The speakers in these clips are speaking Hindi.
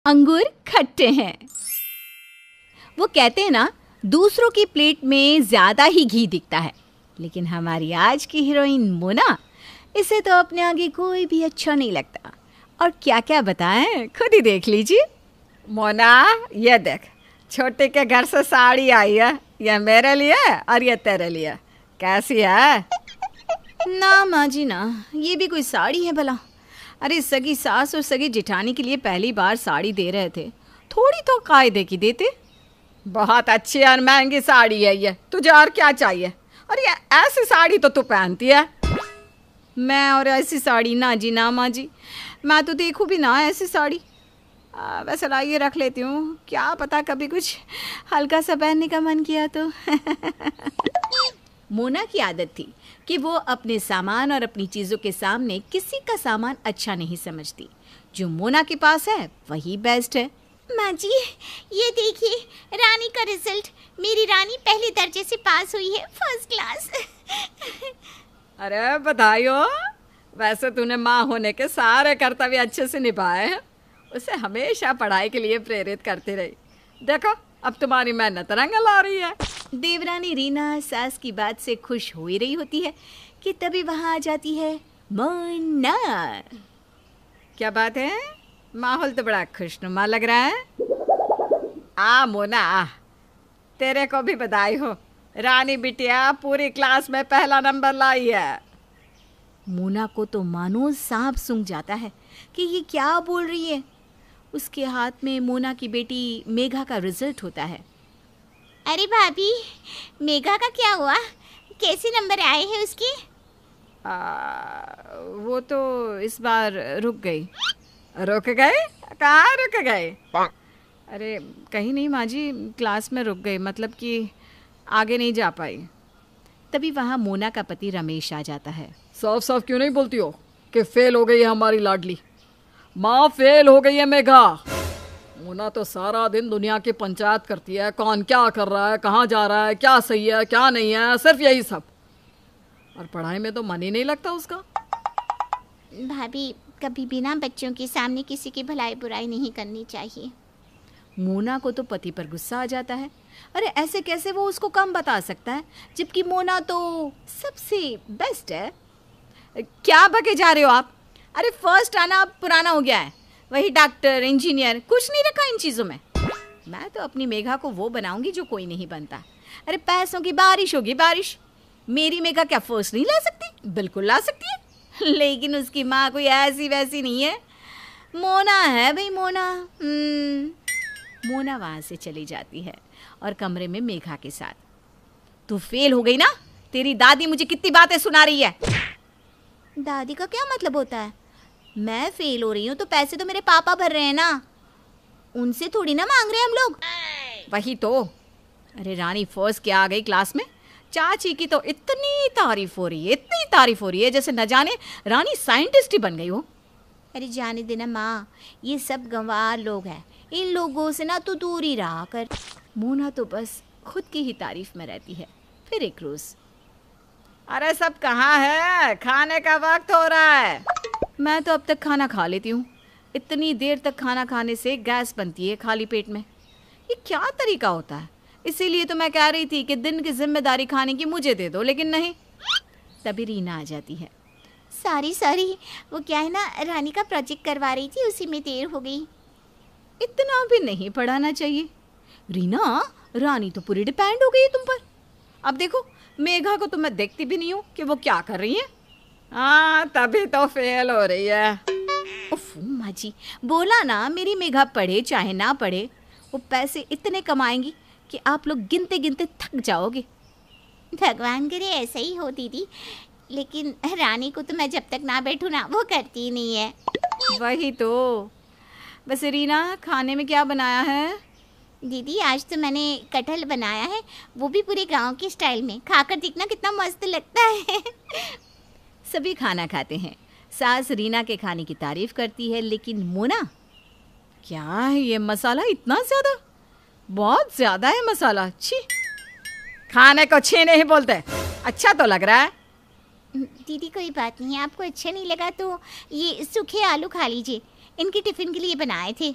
अंगूर खट्टे हैं। वो कहते हैं ना, दूसरों की प्लेट में ज्यादा ही घी दिखता है, लेकिन हमारी आज की हीरोइन मोना, इसे तो अपने आगे कोई भी अच्छा नहीं लगता। और क्या क्या बताएं, खुद ही देख लीजिए। मोना, ये देख, छोटे के घर से साड़ी आई है। ये मेरे लिए और ये तेरे लिए। कैसी है? ना माँ जी ना, ये भी कोई साड़ी है भला? अरे सगी सास और सगी जिठानी के लिए पहली बार साड़ी दे रहे थे, थोड़ी तो कायदे की देते। बहुत अच्छी और महंगी साड़ी है ये, तुझे और क्या चाहिए? और ये ऐसी साड़ी तो तू पहनती है। मैं और ऐसी साड़ी ना जी ना माँ जी, मैं तो देखूँ भी ना ऐसी साड़ी। वैसे लाइए रख लेती हूँ, क्या पता कभी कुछ हल्का सा पहनने का मन किया तो। मोना की आदत थी कि वो अपने सामान और अपनी चीज़ों के सामने किसी का सामान अच्छा नहीं समझती। जो मोना के पास है वही बेस्ट है। माँ जी, ये देखिए रानी का रिजल्ट। मेरी रानी पहले दर्जे से पास हुई है, फर्स्ट क्लास। अरे बधाई हो। वैसे तूने माँ होने के सारे कर्तव्य अच्छे से निभाए हैं। उसे हमेशा पढ़ाई के लिए प्रेरित करती रही। देखो, अब तुम्हारी मेहनत रंग ला रही है। देवरानी रीना सास की बात से खुश हो ही रही होती है कि तभी वहां आ जाती है मोना। क्या बात है? माहौल तो बड़ा खुशनुमा लग रहा है। मोना आ, तेरे को भी बधाई हो। रानी बिटिया पूरी क्लास में पहला नंबर लाई है। मोना को तो मानो सांप सूंघ जाता है कि ये क्या बोल रही है। उसके हाथ में मोना की बेटी मेघा का रिजल्ट होता है। अरे भाभी, मेघा का क्या हुआ? कैसे नंबर आए हैं उसके? वो तो इस बार रुक गई। रुक गए? कहाँ रुक गए? अरे कहीं नहीं माँ जी, क्लास में रुक गई, मतलब कि आगे नहीं जा पाई। तभी वहाँ मोना का पति रमेश आ जाता है। साफ साफ क्यों नहीं बोलती हो कि फेल हो गई है हमारी लाडली? माँ फेल हो गई है मेघा। मोना तो सारा दिन दुनिया की पंचायत करती है, कौन क्या कर रहा है, कहाँ जा रहा है, क्या सही है क्या नहीं है, सिर्फ यही सब। और पढ़ाई में तो मन ही नहीं लगता उसका। भाभी, कभी भी ना बच्चों के सामने किसी की भलाई बुराई नहीं करनी चाहिए। मोना को तो पति पर गुस्सा आ जाता है। अरे ऐसे कैसे वो उसको कम बता सकता है, जबकि मोना तो सबसे बेस्ट है। क्या बके जा रहे हो आप? अरे फर्स्ट आना अब पुराना हो गया है, वही डॉक्टर इंजीनियर, कुछ नहीं रखा इन चीज़ों में। मैं तो अपनी मेघा को वो बनाऊंगी जो कोई नहीं बनता। अरे पैसों की बारिश होगी बारिश। मेरी मेघा क्या फर्स्ट नहीं ला सकती? बिल्कुल ला सकती है, लेकिन उसकी माँ कोई ऐसी वैसी नहीं है। मोना है भाई, मोना। मोना वहाँ से चली जाती है और कमरे में मेघा के साथ। तू फेल हो गई ना? तेरी दादी मुझे कितनी बातें सुना रही है। दादी का क्या मतलब होता है? मैं फेल हो रही हूँ तो पैसे तो मेरे पापा भर रहे हैं ना, उनसे थोड़ी ना मांग रहे हैं हम लोग। वही तो। अरे रानी फर्स्ट क्या आ गई क्लास में। चाची की तो इतनी तारीफ हो रही है, इतनी तारीफ हो रही है, जैसे न जाने रानी साइंटिस्ट ही बन गई हो। अरे जाने देना माँ, ये सब गंवार लोग हैं, इन लोगों से ना तो दूर ही रहा कर। मोना तो बस खुद की ही तारीफ में रहती है। फिर एक रोज, अरे सब कहाँ है? खाने का वक्त हो रहा है। मैं तो अब तक खाना खा लेती हूँ। इतनी देर तक खाना खाने से गैस बनती है खाली पेट में। ये क्या तरीका होता है? इसीलिए तो मैं कह रही थी कि दिन की जिम्मेदारी खाने की मुझे दे दो, लेकिन नहीं। तभी रीना आ जाती है। सॉरी, वो क्या है ना, रानी का प्रोजेक्ट करवा रही थी, उसी में देर हो गई। इतना भी नहीं पढ़ाना चाहिए रीना। रानी तो पूरी डिपेंड हो गई है तुम पर। अब देखो, मेघा को तो मैं देखती भी नहीं हूँ कि वो क्या कर रही है। हाँ, तभी तो फेल हो रही है। उफ माँ जी, बोला ना मेरी मेघा पढ़े चाहे ना पढ़े, वो पैसे इतने कमाएंगी कि आप लोग गिनते गिनते थक जाओगे। भगवान करे ऐसा ही हो दीदी, लेकिन रानी को तो मैं जब तक ना बैठूँ ना, वो करती ही नहीं है। वही तो। वैसे रीना, खाने में क्या बनाया है? दीदी आज तो मैंने कटहल बनाया है, वो भी पूरे गांव के स्टाइल में। खाकर देखना कितना मस्त लगता है। सभी खाना खाते हैं। सास रीना के खाने की तारीफ करती है, लेकिन मोना, क्या है ये मसाला इतना ज़्यादा? बहुत ज़्यादा है मसाला। छी। खाने को छी नहीं बोलते, अच्छा तो लग रहा है। दीदी कोई बात नहीं है, आपको अच्छा नहीं लगा तो ये सूखे आलू खा लीजिए, इनकी टिफ़िन के लिए बनाए थे।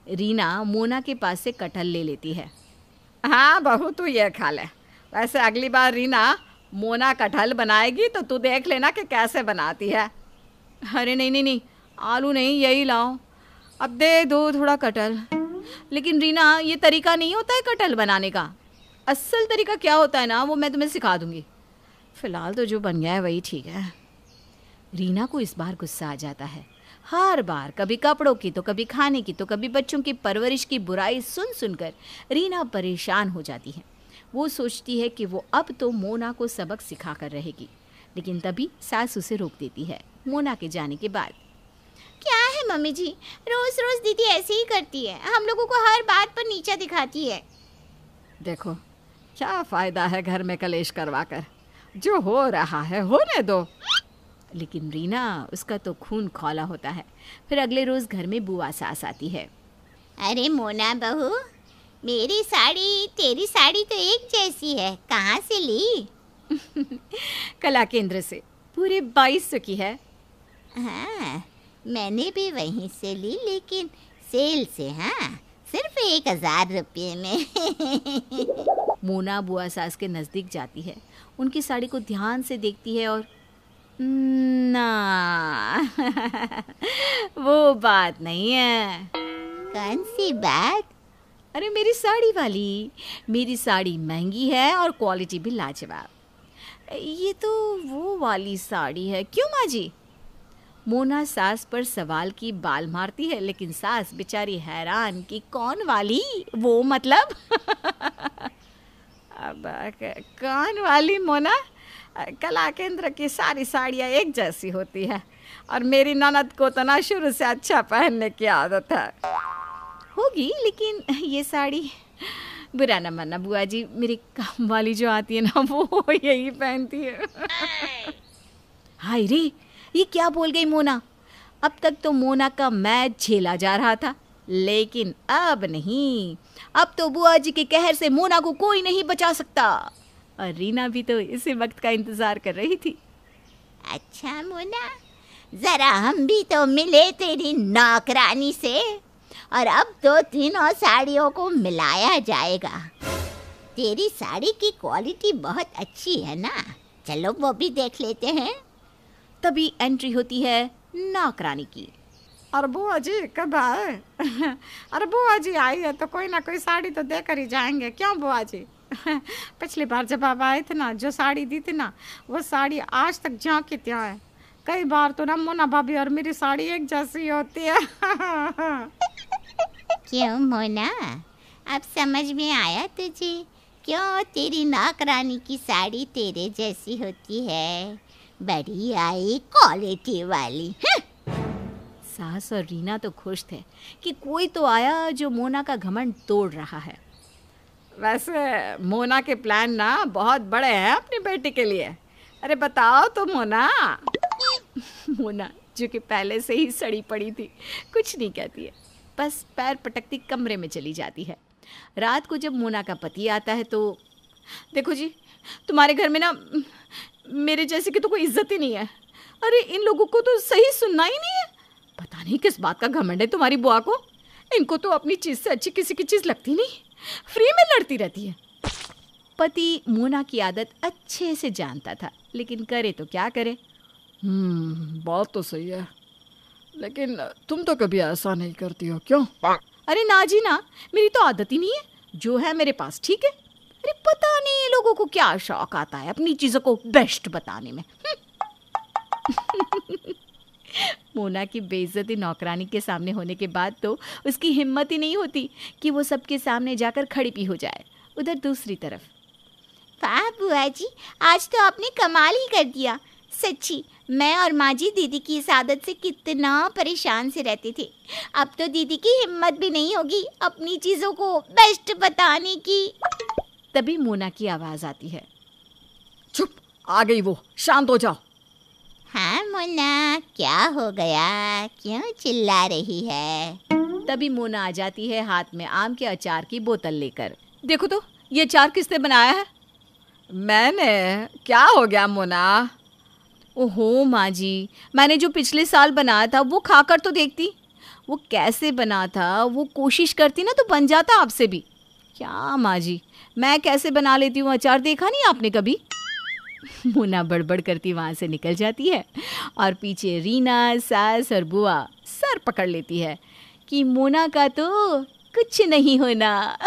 रीना मोना के पास से कटहल ले लेती है। हाँ बहू, तू ये खा ले। वैसे अगली बार रीना मोना कटहल बनाएगी तो तू देख लेना कि कैसे बनाती है। अरे नहीं नहीं नहीं, आलू नहीं, यही लाओ। अब दे दो थोड़ा कटहल। लेकिन रीना, ये तरीका नहीं होता है कटहल बनाने का। असल तरीका क्या होता है ना, वो मैं तुम्हें सिखा दूंगी। फ़िलहाल तो जो बन गया है वही ठीक है। रीना को इस बार गुस्सा आ जाता है। हर बार कभी कपड़ों की तो कभी खाने की तो कभी बच्चों की परवरिश की बुराई सुन सुनकर रीना परेशान हो जाती है। वो सोचती है कि वो अब तो मोना को सबक सिखा कर रहेगी, लेकिन तभी सास उसे रोक देती है मोना के जाने के बाद। क्या है मम्मी जी, रोज रोज दीदी ऐसे ही करती है, हम लोगों को हर बात पर नीचा दिखाती है। देखो, क्या फ़ायदा है घर में कलेश करवा कर, जो हो रहा है होने दो। लेकिन रीना, उसका तो खून खौला होता है। फिर अगले रोज़ घर में बुआ सास आती है। अरे मोना बहू, मेरी साड़ी तेरी साड़ी तो एक जैसी है, कहाँ से ली? कला केंद्र से, पूरे 2200 की है। हाँ, मैंने भी वहीं से ली, लेकिन सेल से। हाँ, सिर्फ 1000 रुपये में। मोना बुआ सास के नज़दीक जाती है, उनकी साड़ी को ध्यान से देखती है और ना वो बात नहीं है। कौन सी बात? अरे मेरी साड़ी वाली, मेरी साड़ी महंगी है और क्वालिटी भी लाजवाब। ये तो वो वाली साड़ी है। क्यों माँ जी? मोना सास पर सवाल की बाल मारती है, लेकिन सास बेचारी हैरान कि कौन वाली, वो मतलब अब कौन वाली मोना? कला केंद्र की सारी साड़ियाँ एक जैसी होती है और मेरी ननद को तो ना शुरू से अच्छा पहनने की आदत है। होगी, लेकिन ये साड़ी, बुरा न मानना बुआ जी, मेरी काम वाली जो आती है ना वो यही पहनती है। हाय रे, ये क्या बोल गई मोना? अब तक तो मोना का मैच झेला जा रहा था, लेकिन अब नहीं। अब तो बुआ जी के कहर से मोना को कोई नहीं बचा सकता। और रीना भी तो इसी वक्त का इंतजार कर रही थी। अच्छा मोना, जरा हम भी तो मिले तेरी नौकरानी से, और अब तो तीनों साड़ियों को मिलाया जाएगा। तेरी साड़ी की क्वालिटी बहुत अच्छी है ना, चलो वो भी देख लेते हैं। तभी एंट्री होती है नौकरानी की। और बुआ जी कब आए? अरे बुआ जी आई है तो कोई ना कोई साड़ी तो देकर ही जाएंगे, क्यों बुआ जी? पिछली बार जब आप आए थे ना, जो साड़ी दी थी ना, वो साड़ी आज तक झांकी त्या है। कई बार तो ना मोना भाभी और मेरी साड़ी एक जैसी होती है। क्यों मोना, अब समझ में आया तुझे क्यों तेरी नौकरानी की साड़ी तेरे जैसी होती है? बड़ी आई क्वालिटी वाली। सास और रीना तो खुश थे कि कोई तो आया जो मोना का घमंड तोड़ रहा है। वैसे मोना के प्लान ना बहुत बड़े हैं अपनी बेटी के लिए। अरे बताओ तो मोना। मोना जो कि पहले से ही सड़ी पड़ी थी, कुछ नहीं कहती है, बस पैर पटकती कमरे में चली जाती है। रात को जब मोना का पति आता है तो, देखो जी, तुम्हारे घर में ना मेरे जैसे की तो कोई इज्जत ही नहीं है। अरे इन लोगों को तो सही सुनना ही नहीं है। पता नहीं किस बात का घमंड है तुम्हारी बुआ को। इनको तो अपनी चीज़ से अच्छी किसी की चीज़ लगती नहीं, फ्री में लड़ती रहती है। पति मोना की आदत अच्छे से जानता था, लेकिन करे तो क्या करे। बात तो सही है, लेकिन तुम तो कभी ऐसा नहीं करती हो, क्यों? अरे ना जी ना, मेरी तो आदत ही नहीं है। जो है मेरे पास ठीक है। अरे पता नहीं लोगों को क्या शौक आता है अपनी चीज़ों को बेस्ट बताने में। मोना की बेइज्जती नौकरानी के सामने होने के बाद तो उसकी हिम्मत ही नहीं होती कि वो सबके सामने जाकर खड़ी भी हो जाए। उधर दूसरी तरफ, वाह बुआ जी, आज तो आपने कमाल ही कर दिया। सच्ची, मैं और माँ जी दीदी की इस आदत से कितना परेशान से रहते थे। अब तो दीदी की हिम्मत भी नहीं होगी अपनी चीज़ों को बेस्ट बताने की। तभी मोना की आवाज़ आती है। चुप, आ गई वो, शांत हो जाओ। हाँ मोना, क्या हो गया, क्यों चिल्ला रही है? तभी मोना आ जाती है हाथ में आम के अचार की बोतल लेकर। देखो तो ये अचार किसने बनाया है? मैंने। क्या हो गया मोना? ओहो माँ जी, मैंने जो पिछले साल बनाया था वो खाकर तो देखती। वो कैसे बना था, वो कोशिश करती ना तो बन जाता आपसे भी। क्या माँ जी, मैं कैसे बना लेती हूँ अचार, देखा नहीं आपने कभी? मोना बड़बड़ करती वहाँ से निकल जाती है और पीछे रीना, सास और बुआ सर पकड़ लेती है कि मोना का तो कुछ नहीं होना।